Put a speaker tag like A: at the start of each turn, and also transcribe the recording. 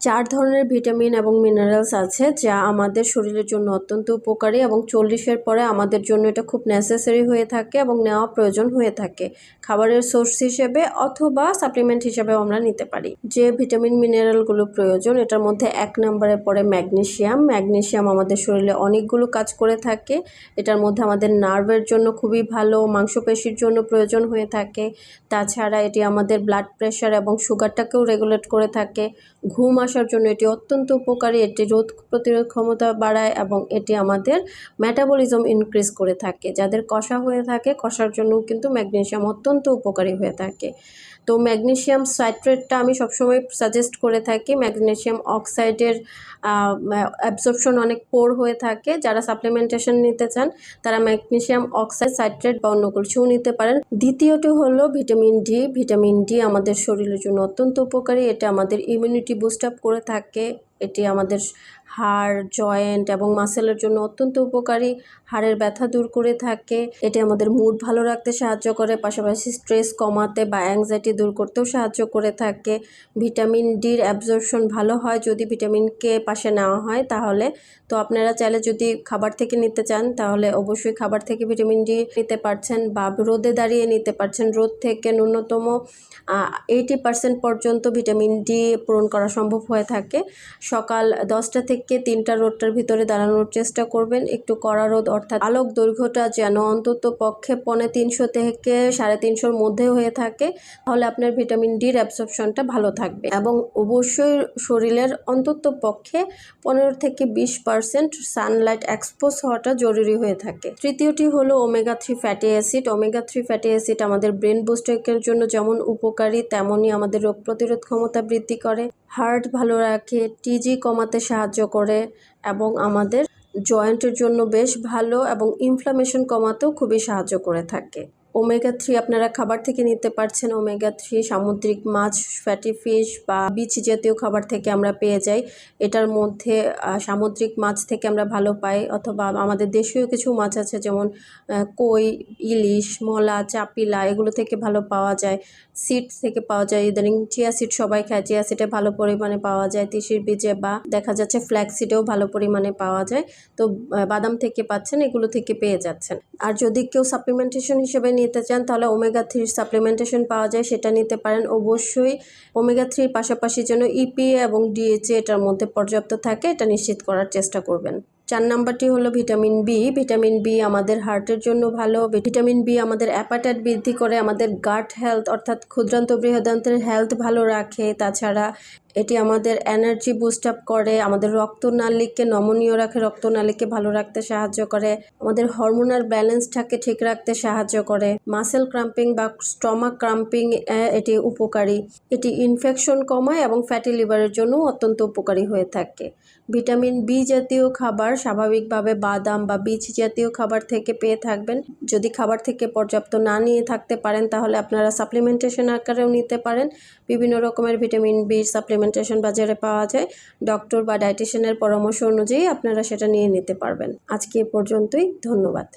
A: 4 ধরনের ভিটামিন এবং মিনারেলস আছে যা আমাদের শরীরের জন্য অত্যন্ত উপকারী এবং 40-এর পরে আমাদের জন্য এটা খুব নেসেসারি হয়ে থাকে এবং নেওয়া প্রয়োজন হয়ে থাকে খাবারের সোর্স হিসেবে অথবা সাপ্লিমেন্ট হিসেবেও আমরা নিতে পারি। যে ভিটামিন মিনারেলগুলো প্রয়োজন এটার মধ্যে 1 নম্বরে পড়ে ম্যাগনেসিয়াম আমাদের শরীরে অনেকগুলো কাজ করে থাকে। এটার মধ্যে আমাদের নার্ভের জন্য খুবই ভালো, মাংসপেশির জন্য প্রয়োজন হয়ে থাকে। তাছাড়া এটি আমাদের ব্লাড প্রেশার এবং সুগারটাকেও রেগুলেট করে থাকে। ঘুম আসার জন্য এটি অত্যন্ত উপকারী, এটি রোগ প্রতিরোধ ক্ষমতা বাড়ায় এবং এটি আমাদের মেটাবলিজম ইনক্রিজ করে থাকে। যাদের কষা হয়ে থাকে কষার জন্যও কিন্তু ম্যাগনেসিয়াম অত্যন্ত উপকারী হয়ে থাকে। তো ম্যাগনেসিয়াম সাইট্রেটটা আমি সবসময় সাজেস্ট করে থাকি। ম্যাগনেসিয়াম অক্সাইডের অ্যাবজর্পশন অনেক পোর হয়ে থাকে। যারা সাপ্লিমেন্টেশন নিতে চান তারা ম্যাগনেসিয়াম অক্সাইড সাইট্রেট বা অন্য কিছুও নিতে পারেন। দ্বিতীয়টি হলো ভিটামিন ডি আমাদের শরীরের জন্য অত্যন্ত উপকারী। এটা আমাদের ইমিউনিটি বুস্ট আপ করে থাকে। এটি আমাদের হাড়, জয়েন্ট এবং মাসেলের জন্য অত্যন্ত উপকারী। হাড়ের ব্যথা দূর করে থাকে। এটি আমাদের মুড ভালো রাখতে সাহায্য করে, পাশাপাশি স্ট্রেস কমাতে বা অ্যাংজাইটি দূর করতেও সাহায্য করে থাকে। ভিটামিন ডির অ্যাবজর্পশন ভালো হয় যদি ভিটামিন কে পাশে নেওয়া হয় তাহলে। তো আপনারা চাইলে যদি খাবার থেকে নিতে চান তাহলে অবশ্যই খাবার থেকে ভিটামিন ডি নিতে পারছেন বা রোদে দাঁড়িয়ে নিতে পারছেন। রোদ থেকে ন্যূনতম 80% পর্যন্ত ভিটামিন ডি পূরণ করা সম্ভব হয়ে থাকে। সকাল 10টা থেকে 3টা রোদটার ভিতরে দাঁড়ানোর চেষ্টা করবেন। একটু কড়া রোদ অর্থাৎ আলোক দৈর্ঘ্যটা যেন অন্তত পক্ষে 350 থেকে 350 মধ্যে হয়ে থাকে, তাহলে আপনার ভিটামিন ডির অ্যাবসর্পশনটা ভালো থাকবে। এবং অবশ্যই শরীরের অন্তত পক্ষে 15 থেকে 20% সানলাইট এক্সপোজ হওয়াটা জরুরি হয়ে থাকে। তৃতীয়টি হলো omega 3 fatty acid. Omega 3 fatty acid আমাদের ব্রেন বুস্টের জন্য যেমন উপকারী তেমনই আমাদের রোগ প্রতিরোধ ক্ষমতা বৃদ্ধি করে, হার্ট ভালো রাখে, টিজি কমাতে সাহায্য করে এবং আমাদের জয়েন্টের জন্য বেশ ভালো এবং ইনফ্লামেশন কমাতেও খুবই সাহায্য করে থাকে। ওমেগা 3 আপনারা খাবার থেকে নিতে পারছেন। ওমেগা 3 সামুদ্রিক মাছ, ফ্যাটি ফিশ বা বীজ জাতীয় খাবার থেকে আমরা পেয়ে যাই। এটার মধ্যে সামুদ্রিক মাছ থেকে আমরা ভালো পাই, অথবা আমাদের দেশীয় কিছু মাছ আছে যেমন কই, ইলিশ, মলা, চাপিলা, এগুলো থেকে ভালো পাওয়া যায়। সিড থেকে পাওয়া যায়, ইদানিং চিয়া সিড সবাই খায়, চিয়া সিডে ভালো পরিমাণে পাওয়া যায়। তিসির বীজে বা দেখা যাচ্ছে ফ্ল্যাক্স সিডেও ভালো পরিমাণে পাওয়া যায়। তো বাদাম থেকে পাচ্ছেন, এগুলো থেকে পেয়ে যাচ্ছেন। আর যদি কেউ সাপ্লিমেন্টেশন হিসেবে নিতে চান তাহলে ওমেগা 3 সাপ্লিমেন্টেশন পাওয়া যায়, সেটা নিতে পারেন। অবশ্যই ওমেগা 3 পাশাপাশি যেন ইপিএ এবং ডিএচএ এটার মধ্যে পর্যাপ্ত থাকে এটা নিশ্চিত করার চেষ্টা করবেন। 4 নাম্বারটি হলো ভিটামিন বি। ভিটামিন বি আমাদের হার্টের জন্য ভালো। ভিটামিন বি আমাদের অ্যাপাটাইট বৃদ্ধি করে, আমাদের গাট হেলথ অর্থাৎ ক্ষুদ্রান্ত বৃহদান্ত্রের হেলথ ভালো রাখে। তাছাড়া এটি আমাদের এনার্জি বুস্ট আপ করে, আমাদের রক্তনালীকে নমনীয় রাখে, রক্তনালীকে ভালো রাখতে সাহায্য করে, আমাদের হরমোনাল ব্যালেন্সটাকে ঠিক রাখতে সাহায্য করে। মাসেল ক্রাম্পিং বা স্টমাক ক্রাম্পিং এটি উপকারী। এটি ইনফেকশন কমায় এবং ফ্যাটি লিভারের জন্য অত্যন্ত উপকারী হয়ে থাকে। ভিটামিন বি জাতীয় খাবার স্বাভাবিকভাবে বাদাম বা বীজ জাতীয় খাবার থেকে পেয়ে থাকবেন। যদি খাবার থেকে পর্যাপ্ত না নিয়ে থাকতে পারেন তাহলে আপনারা সাপ্লিমেন্টেশন আকারেও নিতে পারেন। বিভিন্ন রকমের ভিটামিন বি সাপ্লিমেন্টেশন বাজারে পাওয়া যায়। ডক্টর বা ডায়েটিশিয়ানের পরামর্শ অনুযায়ী আপনারা সেটা নিয়ে নিতে পারবেন। আজকে এ পর্যন্তই, ধন্যবাদ।